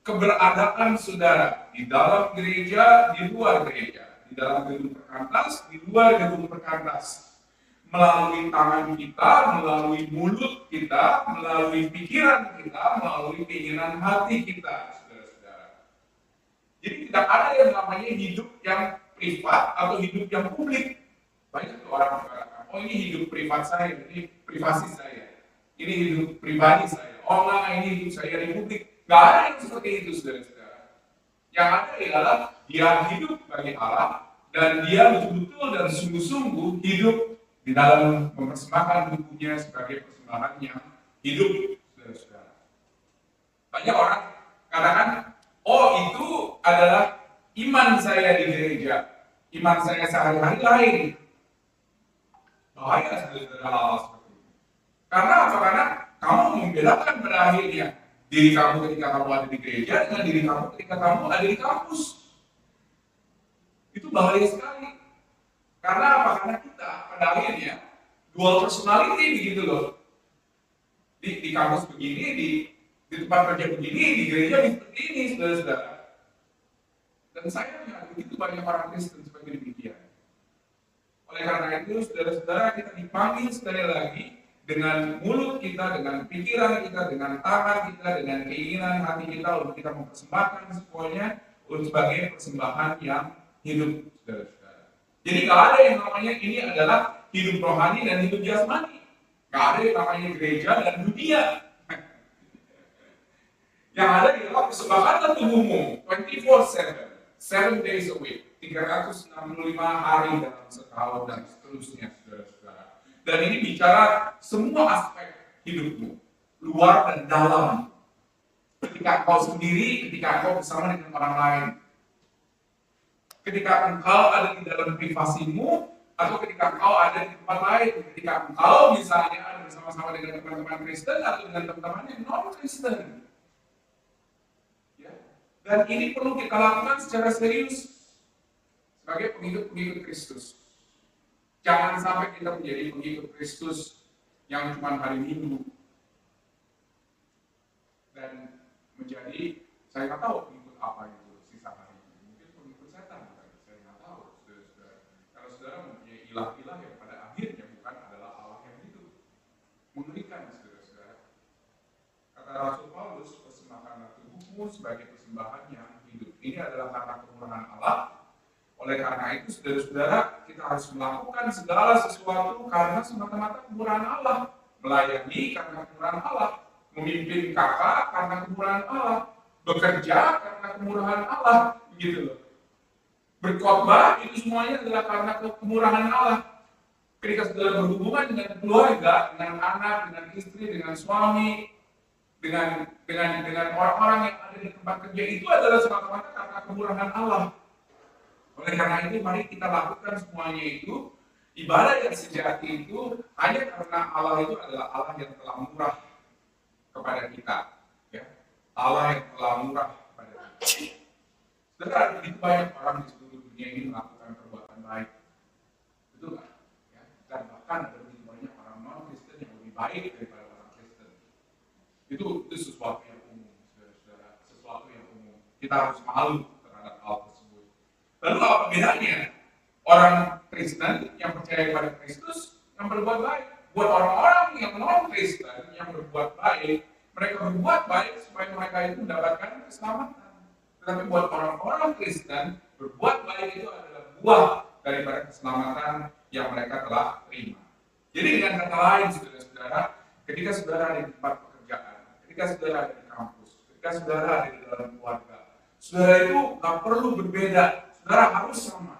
keberadaan saudara di dalam gereja, di luar gereja, di dalam gedung Perkantas, di luar gedung Perkantas, melalui tangan kita, melalui mulut kita, melalui pikiran kita, melalui keinginan hati kita, saudara-saudara. Jadi tidak ada yang namanya hidup yang privat atau hidup yang publik. Banyak orang mengatakan, oh ini hidup privat saya, ini privasi saya, ini hidup pribadi saya, oh enggak, ini hidup saya di publik. Gak ada yang seperti itu, saudara-saudara. Yang ada adalah dia hidup bagi Allah dan dia betul-betul dan sungguh-sungguh hidup di dalam mempersembahkan tubuhnya sebagai persembahan yang hidup, saudara-saudara. Banyak orang katakan, oh itu adalah iman saya di gereja, iman saya sehari-hari lain. Bahaya, saudara-saudara, hal seperti itu. Karena apa? Karena kamu membedakan pada akhirnya diri kamu ketika kamu ada di gereja dengan diri kamu ketika kamu ada di kampus. Itu bahaya sekali. Karena apa? Karena kita pada akhirnya dual personality begitu loh. Di kampus begini, di tempat kerja begini, di gereja seperti ini, saudara-saudara. Dan sayangnya begitu banyak orang Kristen seperti demikian. Oleh karena itu, saudara-saudara, kita dipanggil sekali lagi dengan mulut kita, dengan pikiran kita, dengan tangan kita, dengan keinginan hati kita untuk kita mempersembahkan semuanya untuk sebagai persembahan yang hidup, saudara-saudara. Jadi nggak ada yang namanya ini adalah hidup rohani dan hidup jasmani. Nggak ada yang namanya gereja dan dunia. Yang ada adalah persembahkan tubuhmu 24/7, 7 days a week, 365 hari dalam setahun dan seterusnya, saudara-saudara. Dan ini bicara semua aspek hidupmu, luar dan dalam. Ketika engkau sendiri, ketika engkau bersama dengan orang lain. Ketika engkau ada di dalam privasimu, atau ketika engkau ada di tempat lain. Ketika engkau misalnya ada bersama-sama dengan teman-teman Kristen atau dengan teman-teman yang non-Kristen. Ya. Dan ini perlu kita lakukan secara serius sebagai pengikut-pengikut Kristus. Jangan sampai kita menjadi pengikut Kristus yang cuma hari Minggu dan menjadi, saya nggak tahu pengikut apa itu sisa hari ini. Mungkin pengikut setan, saya nggak tahu. Saudara-saudara. Kalau saudara mempunyai ilah-ilah yang pada akhirnya bukan adalah Allah yang hidup, mengerikan, saudara-saudara. Kata Rasul Paulus, persembahkanlah tubuhmu sebagai persembahan yang hidup. Ini adalah karena kemurahan Allah. Oleh karena itu, saudara-saudara, kita harus melakukan segala sesuatu karena semata-mata kemurahan Allah. Melayani karena kemurahan Allah. Memimpin kakak karena kemurahan Allah. Bekerja karena kemurahan Allah. Begitu loh. Berkhotbah itu semuanya adalah karena kemurahan Allah. Ketika saudara berhubungan dengan keluarga, dengan anak, dengan istri, dengan suami, dengan orang-orang yang ada di tempat kerja, itu adalah semata-mata karena kemurahan Allah. Oleh karena itu, mari kita lakukan semuanya itu. Ibadah yang sejati itu hanya karena Allah itu adalah Allah yang telah murah kepada kita. Ya. Allah yang telah murah kepada kita. Saudara, begitu banyak orang di seluruh dunia ini melakukan perbuatan baik. Betul kan? Ya. Dan bahkan ada begitu banyak orang non-Kristen yang lebih baik daripada orang Kristen. Itu sesuatu yang umum, saudara-saudara. Sesuatu yang umum. Kita harus malu terhadap hal tersebut. Lalu apa bedanya orang Kristen yang percaya kepada Kristus yang berbuat baik? Buat orang-orang yang non-Kristen yang berbuat baik, mereka berbuat baik supaya mereka itu mendapatkan keselamatan. Tetapi buat orang-orang Kristen, berbuat baik itu adalah buah daripada keselamatan yang mereka telah terima. Jadi dengan kata lain, saudara-saudara, ketika saudara ada di tempat pekerjaan, ketika saudara ada di kampus, ketika saudara ada di dalam keluarga, saudara itu nggak perlu berbeda. Saudara harus sama.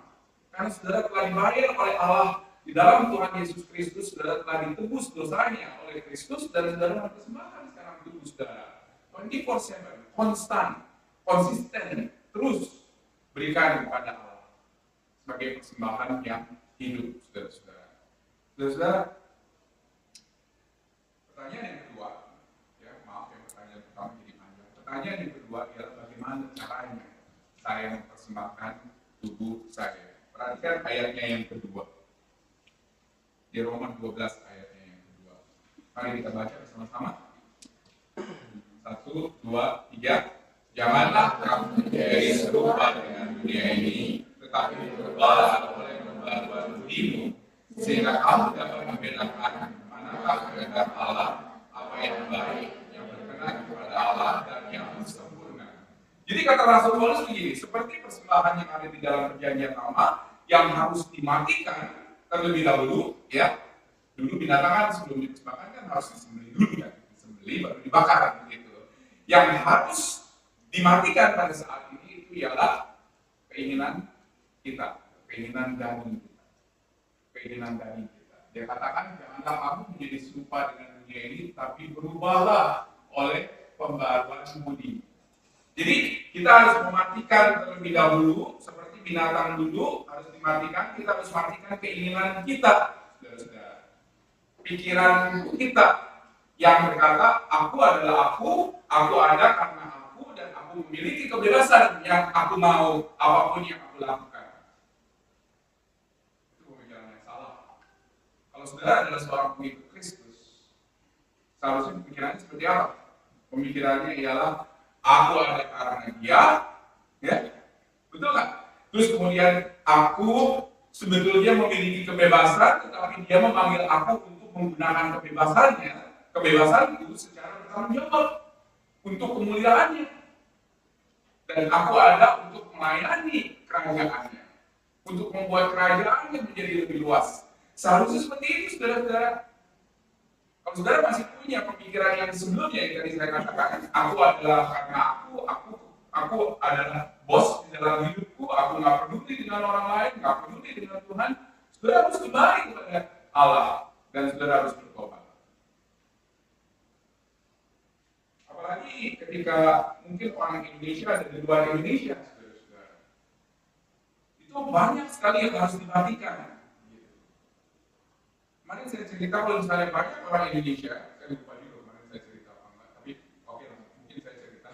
Karena saudara telah dibayar oleh Allah di dalam Tuhan Yesus Kristus, saudara telah ditebus dosanya oleh Kristus, dan saudara mempersembahkan sekarang tubuh saudara 24/7, konstan, konsisten terus berikan kepada Allah sebagai persembahan yang hidup, saudara-saudara. Saudara-saudara, pertanyaan yang kedua, ya maaf yang pertanyaan pertama jadi panjang. Pertanyaan yang kedua adalah bagaimana caranya saya mempersembahkan tubuh saya. Perhatikan ayatnya yang kedua. Di Roma 12 ayatnya yang kedua. Mari kita baca bersama-sama. 1, 2, 3. Janganlah kamu menjadi serupa dengan dunia ini, tetapi berubahlah oleh pembaruan budimu, sehingga kamu dapat membedakan manakah kehendak Allah, apa yang baik, yang berkenan kepada Allah, dan yang sempurna. Jadi kata Rasul Paulus begini, seperti persembahan yang ada di dalam perjanjian lama yang harus dimatikan terlebih dahulu, ya. Dulu binatang kan sebelum dipersembahkan kan harus disembelih dulu kan, disembelih baru dibakar begitu. Yang harus dimatikan pada saat ini itu ialah keinginan kita, keinginan daging kita, keinginan daging kita. Dia katakan janganlah kamu menjadi serupa dengan dunia ini, tapi berubahlah oleh pembaruan budi. Jadi kita harus mematikan terlebih dahulu, seperti binatang dulu harus dimatikan. Kita harus matikan keinginan kita, saudara-saudara. Pikiran kita yang berkata aku adalah aku ada karena aku, dan aku memiliki kebebasan yang aku mau, apapun yang aku lakukan. Itu pemikiran yang salah. Kalau saudara adalah seorang pengikut Kristus, seharusnya pemikirannya seperti apa? Pemikirannya ialah aku ada karena dia, ya, betul nggak? Terus kemudian aku sebetulnya memiliki kebebasan, tetapi dia memanggil aku untuk menggunakan kebebasan itu secara bertanggung jawab untuk kemuliaannya. Dan aku ada untuk melayani kerajaannya, untuk membuat kerajaannya menjadi lebih luas. Seharusnya seperti itu, saudara-saudara. Kalau saudara masih punya pemikiran yang sebelumnya yang tadi saya katakan, aku adalah karena aku adalah bos di dalam hidupku, aku nggak peduli dengan orang lain, nggak peduli dengan Tuhan, saudara harus kembali kepada Allah dan saudara harus bertobat. Apalagi ketika mungkin orang Indonesia ada di luar Indonesia, saudara-saudara, itu banyak sekali yang harus dimatikan. Kemarin saya cerita kalau misalnya banyak orang Indonesia, saya lupa juga kemarin saya cerita apa enggak, tapi oke lah, mungkin saya cerita.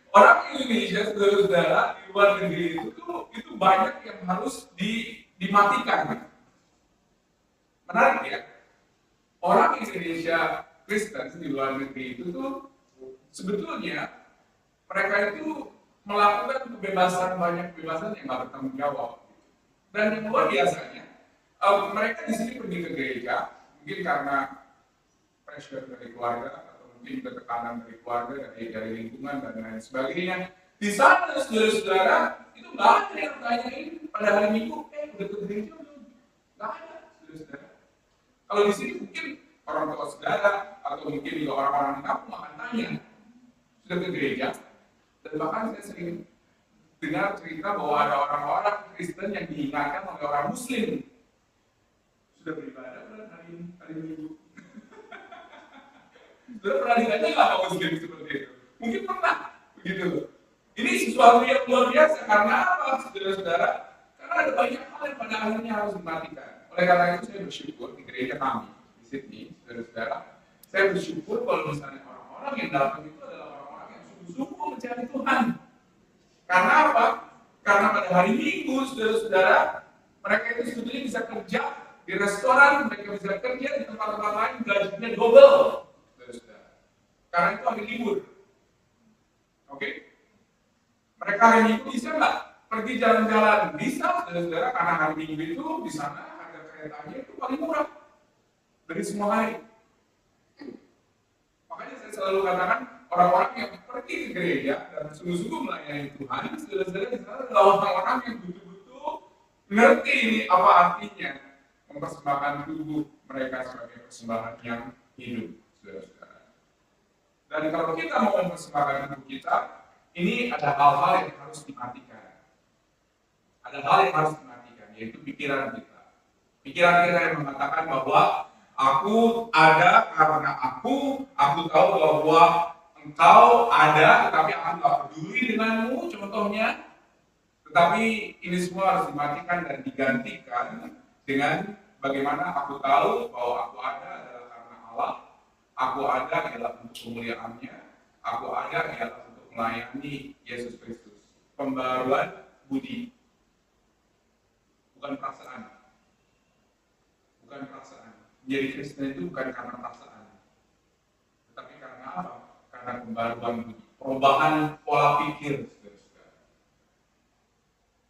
Orang Indonesia, saudara-saudara, di luar negeri itu banyak yang harus dimatikan. Menarik ya, orang Indonesia Kristen di luar negeri itu tuh sebetulnya mereka itu melakukan banyak kebebasan yang nggak bertanggung jawab. Dan yang luar biasanya, mereka di sini pergi ke gereja, mungkin karena pressure dari keluarga atau mungkin ketekanan dari keluarga, dari lingkungan dan lain sebagainya. Di sana saudara-saudara itu nggak ada yang tanyain pada hari Minggu, udah ke gereja belum? Nggak ada, saudara-saudara. Kalau di sini mungkin orang tua saudara atau mungkin juga orang-orang di kampung akan tanya, sudah ke gereja? Dan bahkan saya sering dengar cerita bahwa ada orang-orang Kristen yang diingatkan oleh orang Muslim, sudah beribadah bulan hari Minggu. Sudah pernah ditanya nggak sama Muslim seperti itu? Mungkin pernah, begitu. Ini sesuatu yang luar biasa karena apa, saudara-saudara? Karena ada banyak hal yang pada akhirnya harus dimatikan. Oleh karena itu saya bersyukur di gereja kami di Sydney, saudara-saudara. Saya bersyukur kalau misalnya orang-orang yang datang itu adalah orang-orang yang sungguh-sungguh mencari Tuhan. Karena apa? Karena pada hari Minggu, saudara-saudara, mereka itu sebetulnya bisa kerja di restoran, mereka bisa kerja di tempat-tempat lain, gajinya double, saudara-saudara. Karena itu hari libur. Oke? Mereka hari Minggu bisa nggak pergi jalan-jalan? Bisa, saudara-saudara, karena hari Minggu itu di sana harga keretanya itu paling murah dari semua hari. Makanya saya selalu katakan orang-orang yang pergi ke gereja dan sungguh-sungguh melayani Tuhan, saudara-saudara, di sana adalah orang-orang yang betul-betul ngerti ini apa artinya mempersembahkan tubuh mereka sebagai persembahan yang hidup, saudara-saudara. Dan kalau kita mau mempersembahkan tubuh kita, ini ada hal-hal yang harus dimatikan. Ada hal yang harus dimatikan, yaitu pikiran kita. Pikiran kita yang mengatakan bahwa aku ada karena aku tahu bahwa engkau ada tetapi aku nggak peduli denganmu, contohnya. Tetapi ini semua harus dimatikan dan digantikan dengan bagaimana aku tahu bahwa aku ada adalah karena Allah, aku ada adalah untuk kemuliaannya, aku ada adalah untuk melayani Yesus Kristus. Pembaruan budi, bukan perasaan. Bukan perasaan. Jadi Kristen itu bukan karena perasaan, tetapi karena apa? Karena pembaruan budi, perubahan pola pikir, saudara-saudara.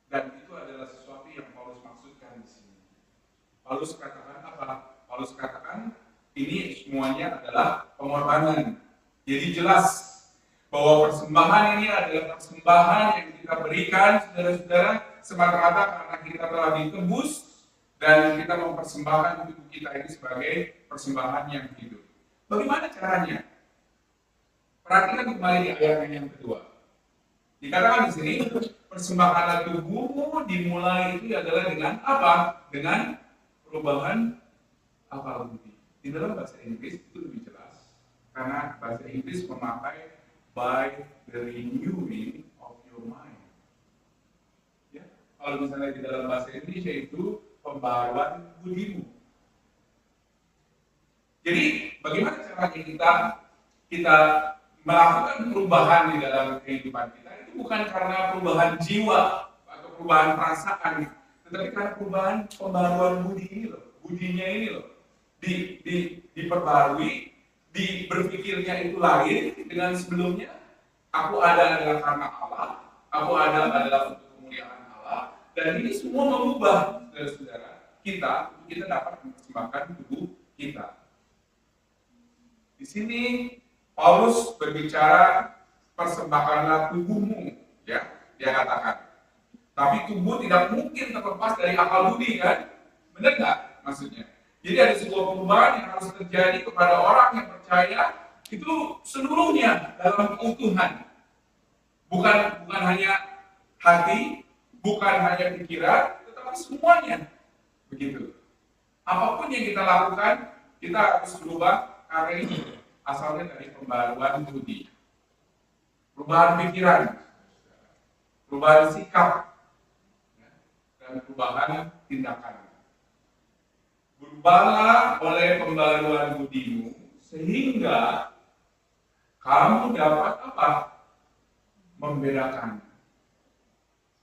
Dan itu adalah sesuatu yang Paulus maksudkan di sini. Paulus katakan apa? Paulus katakan ini semuanya adalah pengorbanan. Jadi jelas bahwa persembahan ini adalah persembahan yang kita berikan, saudara-saudara, semata-mata karena kita telah ditebus dan kita mempersembahkan tubuh kita ini sebagai persembahan yang hidup. Bagaimana caranya? Perhatikan kembali di ayat yang kedua. Dikatakan di sini, persembahan tubuhmu dimulai itu adalah dengan apa? Dengan perubahan akal budi. Di dalam bahasa Inggris itu lebih jelas, karena bahasa Inggris memakai by the renewing of your mind. Ya, kalau misalnya di dalam bahasa Indonesia itu pembaruan budimu. Jadi bagaimana caranya kita melakukan perubahan di dalam kehidupan kita? Itu bukan karena perubahan jiwa atau perubahan perasaan, tetapi karena perubahan pembaruan budi ini loh, budinya ini loh, diperbarui. Di berpikirnya itu lain dengan sebelumnya. Aku ada adalah karena Allah, aku ada adalah untuk kemuliaan Allah, dan ini semua mengubah saudara-saudara kita dapat mempersembahkan tubuh kita. Di sini Paulus berbicara persembahkanlah tubuhmu, ya, dia katakan. Tapi tubuh tidak mungkin terlepas dari akal budi, kan? Benar nggak maksudnya? Jadi ada sebuah perubahan yang harus terjadi kepada orang yang percaya itu seluruhnya dalam keutuhan. Bukan hanya hati, bukan hanya pikiran, tetapi semuanya. Begitu. Apapun yang kita lakukan, kita harus berubah karena ini asalnya dari pembaruan budi. Perubahan pikiran, perubahan sikap, dan perubahan tindakan. Berubahlah oleh pembaruan budimu sehingga kamu dapat apa? Membedakan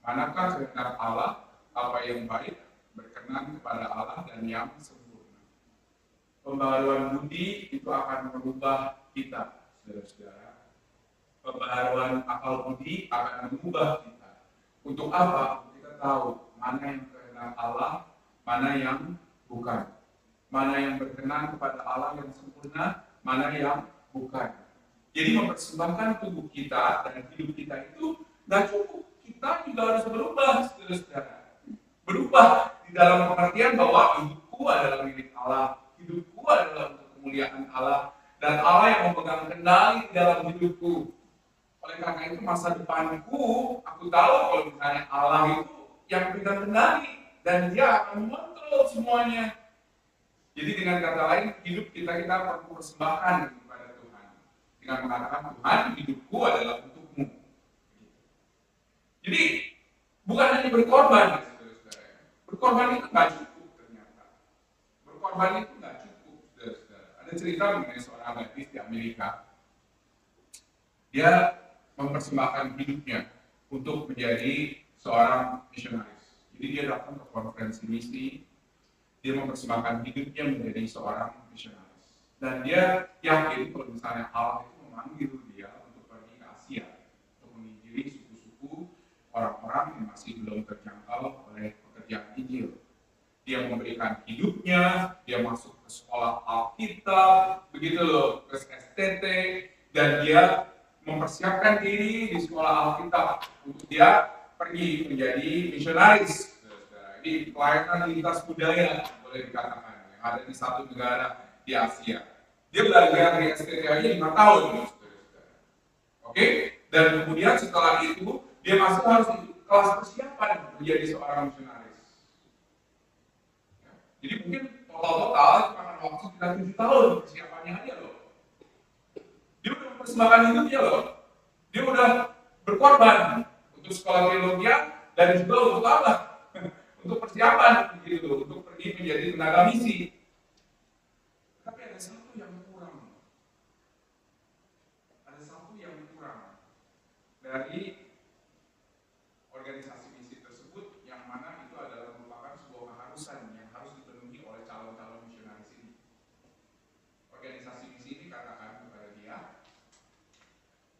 manakah kehendak Allah, apa yang baik, berkenan kepada Allah dan yang sempurna. Pembaruan budi itu akan merubah kita, saudara-saudara. Pembaruan akal budi akan mengubah kita. Untuk apa? Kita tahu mana yang kehendak Allah, mana yang bukan. Mana yang berkenan kepada Allah yang sempurna, mana yang bukan. Jadi mempersembahkan tubuh kita dan hidup kita itu nggak cukup. Kita juga harus berubah, saudara-saudara. Berubah di dalam pengertian bahwa hidupku adalah milik Allah, hidupku adalah untuk kemuliaan Allah, dan Allah yang memegang kendali di dalam hidupku. Oleh karena itu masa depanku, aku tahu kalau misalnya Allah itu yang pegang kendali dan Dia akan mengontrol semuanya. Jadi dengan kata lain, hidup kita perlu persembahkan kepada Tuhan. Dengan mengatakan, Tuhan, hidupku adalah untukmu. Jadi, bukan hanya berkorban, saudara-saudara. Berkorban itu nggak cukup ternyata. Berkorban itu nggak cukup, saudara-saudara. Ada cerita mengenai seorang gadis di Amerika. Dia mempersembahkan hidupnya untuk menjadi seorang misionaris. Jadi dia datang ke konferensi misi, dia mempersembahkan hidupnya menjadi seorang misionaris. Dan dia yakin kalau misalnya Allah itu memanggil dia untuk pergi ke Asia, untuk menginjili suku-suku orang-orang yang masih belum terjangkau oleh pekerjaan Injil. Dia memberikan hidupnya, dia masuk ke sekolah Alkitab, begitu loh, ke STT, dan dia mempersiapkan diri di sekolah Alkitab untuk dia pergi menjadi misionaris. Ini pelayanan lintas budaya boleh dikatakan yang ada di satu negara di Asia. Dia belajar di STT aja 5 tahun. Oke? Dan kemudian setelah itu dia masuk harus ikut kelas persiapan menjadi seorang misionaris. Jadi mungkin total cuma waktu sekitar 7 tahun persiapannya aja loh. Dia udah mempersembahkan hidupnya loh. Dia udah berkorban untuk sekolah teologi dan juga untuk apa? Untuk persiapan gitu, untuk pergi menjadi tenaga misi. Tapi ada satu yang kurang. Ada satu yang kurang dari organisasi misi tersebut, yang mana itu adalah merupakan sebuah keharusan yang harus dipenuhi oleh calon-calon misionaris ini. Organisasi misi ini katakan kepada dia,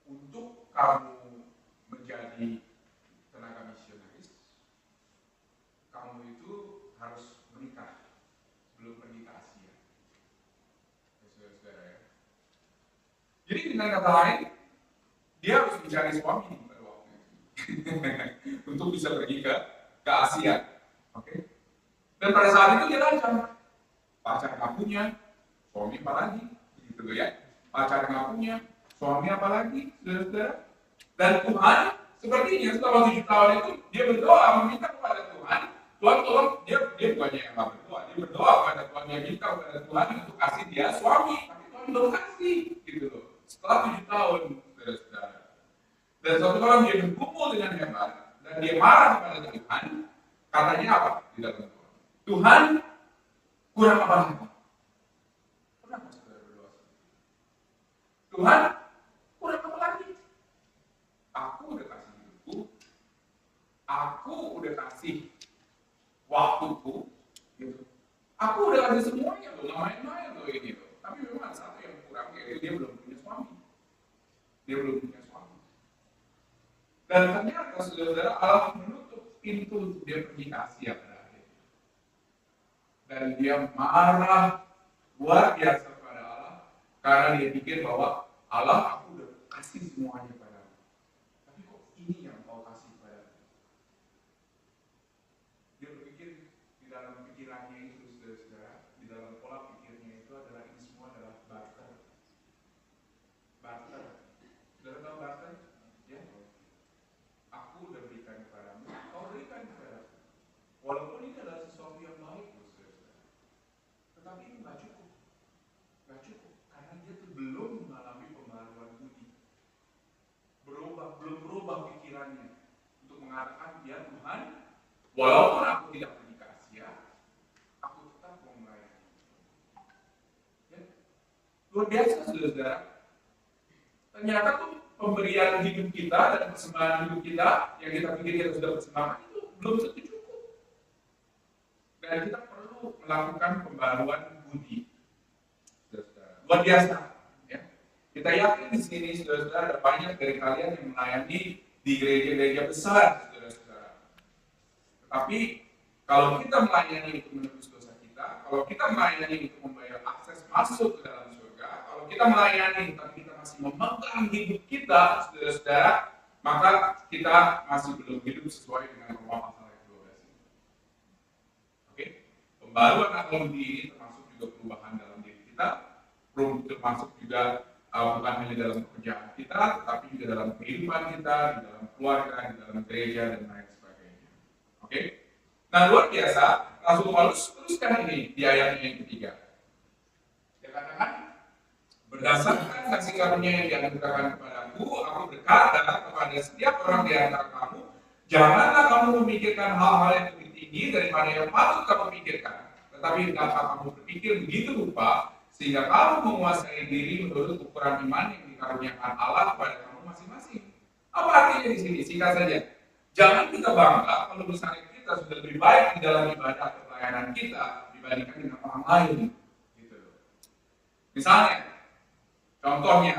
untuk kamu menjadi tenaga misionaris, kamu itu harus menikah sebelum pergi ke Asia. Saudara-saudara ya. Jadi dengan kata lain, dia harus mencari suami pada waktu itu untuk bisa pergi ke Asia. Oke. Dan pada saat itu dia tanya, pacar nggak punya, suami apa lagi? Gitu ya. Pacar nggak punya, suami apa lagi? Saudara-saudara. Dan Tuhan sepertinya setelah 7 tahun itu dia berdoa meminta kepada Tuhan, Tuhan tolong, dia bukannya yang nggak berdoa, dia berdoa kepada Tuhan, yang minta kepada Tuhan untuk kasih dia suami, tapi Tuhan belum kasih, gitu loh. Setelah 7 tahun, saudara-saudara. Dan suatu malam dia bergumul dengan hebat dan dia marah kepada Tuhan. Katanya apa di dalam Tuhan? Tuhan, kurang apa lagi? Pernah saudara berdoa? Tuhan, kurang apa lagi? Aku udah kasih hidupku, aku udah kasih waktuku, gitu. Aku udah kasih semuanya loh, nggak main-main loh ini loh. Tapi memang satu yang kurang, yaitu dia belum punya suami. Dia belum punya suami. Dan ternyata saudara, Allah menutup pintu untuk dia pergi ke Asia pada akhirnya. Dan dia marah luar biasa kepada Allah, karena dia pikir bahwa Allah, aku udah kasih semuanya padamu. Tapi kok ini yang kau kasih padamu? Dia berpikir di dalam pikirannya itu, saudara-saudara, di dalam pola pikirnya itu adalah ini semua adalah barter. Barter. Saudara tahu barter? Ya. Aku udah berikan kepadamu, kau berikan kepadamu. Walaupun ini adalah sesuatu yang baik, saudara-saudara. Tetapi itu nggak cukup. Nggak cukup. Karena dia tuh belum mengalami pembaruan budi. Belum berubah pikirannya. Untuk mengatakan, ya Tuhan, walaupun aku tidak pergi ke Asia, aku tetap mau melayani. Ya. Luar biasa, saudara-saudara. Ternyata tuh pemberian hidup kita dan persembahan hidup kita yang kita pikir kita sudah persembahkan itu belum tentu cukup. Dan kita perlu melakukan pembaruan budi. Luar biasa. Ya. Kita yakin di sini, saudara-saudara, ada banyak dari kalian yang melayani di gereja-gereja besar, saudara-saudara. Tetapi kalau kita melayani untuk menebus dosa kita, kalau kita melayani untuk membayar akses masuk ke dalam surga, kalau kita melayani tapi kita masih memegang hidup kita, saudara-saudara, maka kita masih belum hidup sesuai dengan Roma pasal 12 ini. Oke? Pembaruan akal budi ini termasuk juga perubahan dalam diri kita, termasuk juga bukan hanya dalam pekerjaan kita, tetapi juga dalam kehidupan kita, di dalam keluarga, di dalam gereja, dan lain sebagainya. Oke? Nah, luar biasa, Rasul Paulus teruskan ini di ayatnya yang ketiga. Dia katakan, berdasarkan kasih karunia yang dianugerahkan kepadaku, aku berkata kepada setiap orang di antara kamu, janganlah kamu memikirkan hal-hal yang lebih tinggi daripada yang patut kamu pikirkan. Tetapi hendaklah kamu berpikir begitu rupa, sehingga kamu menguasai diri menurut ukuran iman yang dikaruniakan Allah kepada kamu masing-masing. Apa artinya di sini? Singkat saja. Jangan kita bangga kalau misalnya kita sudah lebih baik di dalam ibadah atau pelayanan kita dibandingkan dengan orang lain. Gitu. Misalnya, contohnya,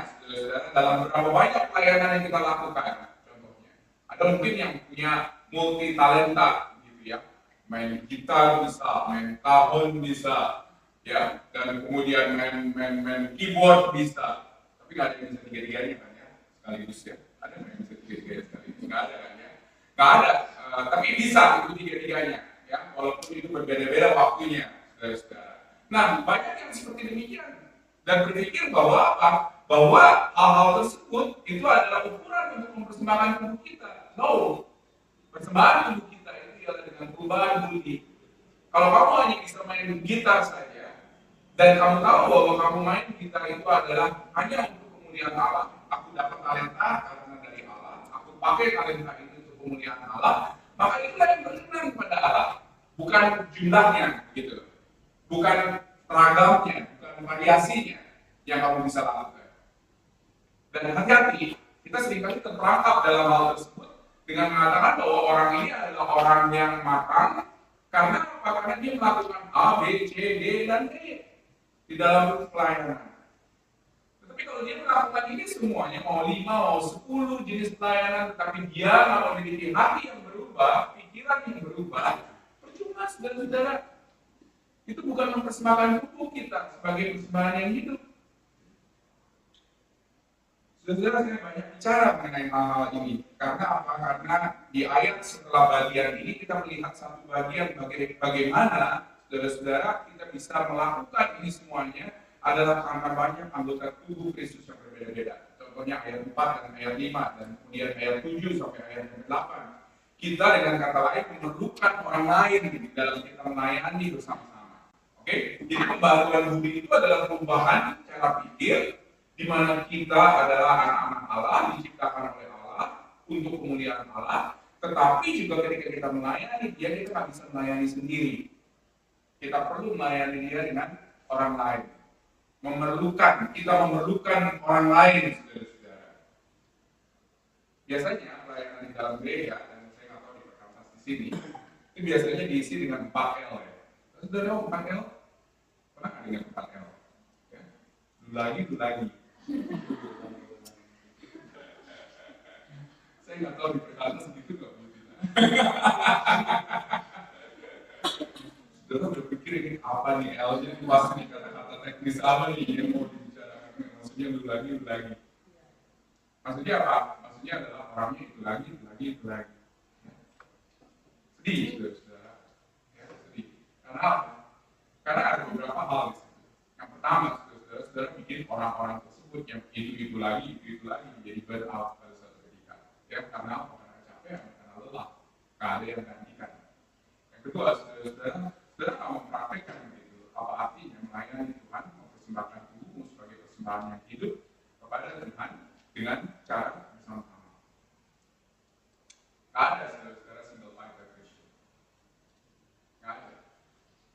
dalam beberapa banyak pelayanan yang kita lakukan, contohnya, ada mungkin yang punya multi talenta, gitu ya, main gitar bisa, main tahun bisa, ya, dan kemudian main keyboard bisa, tapi nggak ada yang bisa tiga-tiganya kan ya, sekaligus ya, ada yang bisa tiga-tiganya sekaligus, nggak ada kan ya, nggak ada, tapi bisa itu tiga-tiganya, ya, walaupun itu berbeda-beda waktunya, saudara-saudara. Nah, banyak yang seperti demikian dan berpikir bahwa apa? Bahwa hal-hal tersebut itu adalah ukuran untuk mempersembahkan tubuh kita. No, persembahan tubuh kita itu adalah dengan perubahan budi. Kalau kamu hanya bisa main gitar saja, dan kamu tahu bahwa kamu main gitar itu adalah hanya untuk kemuliaan Allah, aku dapat talenta karena dari Allah, aku pakai talenta itu untuk kemuliaan Allah, maka itulah yang berkenan kepada Allah, bukan jumlahnya, gitu, bukan ragamnya, bukan variasinya yang kamu bisa lakukan. Dan hati-hati, kita seringkali terperangkap dalam hal tersebut dengan mengatakan bahwa orang ini adalah orang yang matang karena apa? Karena dia melakukan A, B, C, D, dan E di dalam pelayanan. Tetapi kalau dia melakukan ini semuanya, mau 5, mau 10 jenis pelayanan, tetapi dia nggak memiliki hati yang berubah, pikiran yang berubah, percuma, saudara-saudara. Itu bukan mempersembahkan tubuh kita sebagai persembahan yang hidup. Saudara, saya banyak bicara mengenai hal-hal ini. Karena apa? Karena di ayat setelah bagian ini kita melihat satu bagian bagaimana saudara-saudara kita bisa melakukan ini semuanya adalah karena banyak anggota tubuh Kristus yang berbeda-beda. Contohnya ayat 4 dan ayat 5 dan kemudian ayat 7 sampai ayat 8. Kita dengan kata lain memerlukan orang lain dalam kita melayani bersama-sama. Oke? Jadi pembaharuan budi itu adalah perubahan cara pikir di mana kita adalah anak-anak Allah, diciptakan oleh Allah untuk kemuliaan Allah, tetapi juga ketika kita melayani dia, kita nggak bisa melayani sendiri. Kita perlu melayani dia dengan orang lain. Kita memerlukan orang lain, saudara-saudara. Biasanya pelayanan di dalam gereja, dan saya nggak tahu di perkantas di sini, itu biasanya diisi dengan 4L ya. Saudara, 4L? Pernah nggak dengar 4L? Ya? Dulu lagi. Saya nggak tahu di perkantas gitu nggak begitu. Saudara udah pikir ini apa nih L-nya, pas nih kata-kata teknis apa nih yang mau dibicarakan? Maksudnya dulu lagi. Maksudnya apa? Maksudnya adalah orangnya itu lagi. Sedih, saudara. Ya, sedih. Karena apa? Karena ada beberapa hal di situ. Yang pertama, saudara bikin orang-orang tersebut yang itu lagi menjadi burn out pada suatu ketika. Ya, karena apa? Karena capek, karena lelah, karena ada yang gantikan. Yang kedua, saudara nggak mempraktekkan gitu. Apa artinya melayani Tuhan, mempersembahkan tubuhmu sebagai persembahan yang hidup kepada Tuhan dengan cara bersama-sama. Nggak ada saudara single fighter Christian. Nggak ada.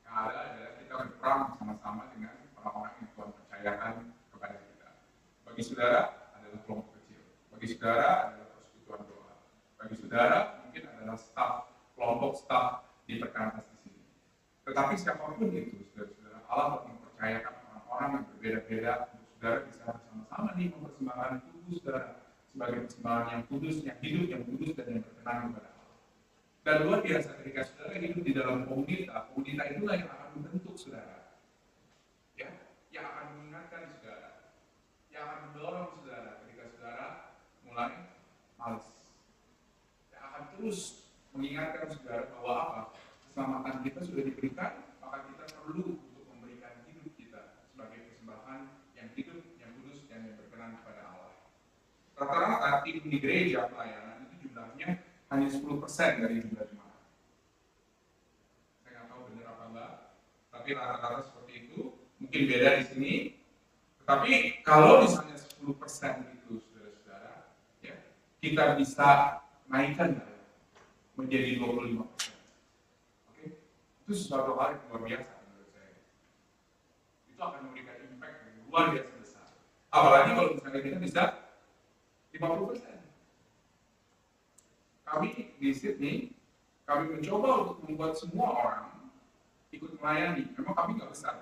Yang ada adalah kita berperang bersama-sama dengan orang-orang yang Tuhan percayakan kepada kita. Bagi saudara adalah kelompok kecil. Bagi saudara adalah persekutuan doa. Bagi saudara mungkin adalah kelompok staff di perkantas di sini. Tetapi siapapun itu, saudara-saudara, Allah mempercayakan orang-orang yang berbeda-beda untuk saudara bisa bersama-sama nih mempersembahkan tubuh saudara sebagai persembahan yang kudus, yang hidup, yang kudus dan yang berkenan kepada Allah. Dan luar biasa ketika saudara hidup di dalam komunitas itulah yang akan membentuk saudara. Ya, yang akan mengingatkan saudara, yang akan mendorong saudara ketika saudara mulai malas. Yang akan terus mengingatkan saudara bahwa apa? Keselamatan kita sudah diberikan, maka kita perlu untuk memberikan hidup kita sebagai persembahan yang hidup, yang kudus, dan yang berkenan kepada Allah. Rata-rata tim di gereja pelayanan itu jumlahnya hanya 10% dari jumlah jemaat. Saya nggak tahu benar apa enggak, tapi rata-rata seperti itu. Mungkin beda di sini. Tetapi kalau misalnya 10% itu, saudara-saudara, ya, kita bisa naikkan menjadi 25%. Itu sesuatu hal yang luar biasa menurut saya. Itu akan memberikan impact yang luar biasa besar. Apalagi kalau misalnya kita bisa 50%. Kami di Sydney, kami mencoba untuk membuat semua orang ikut melayani. Memang kami nggak besar,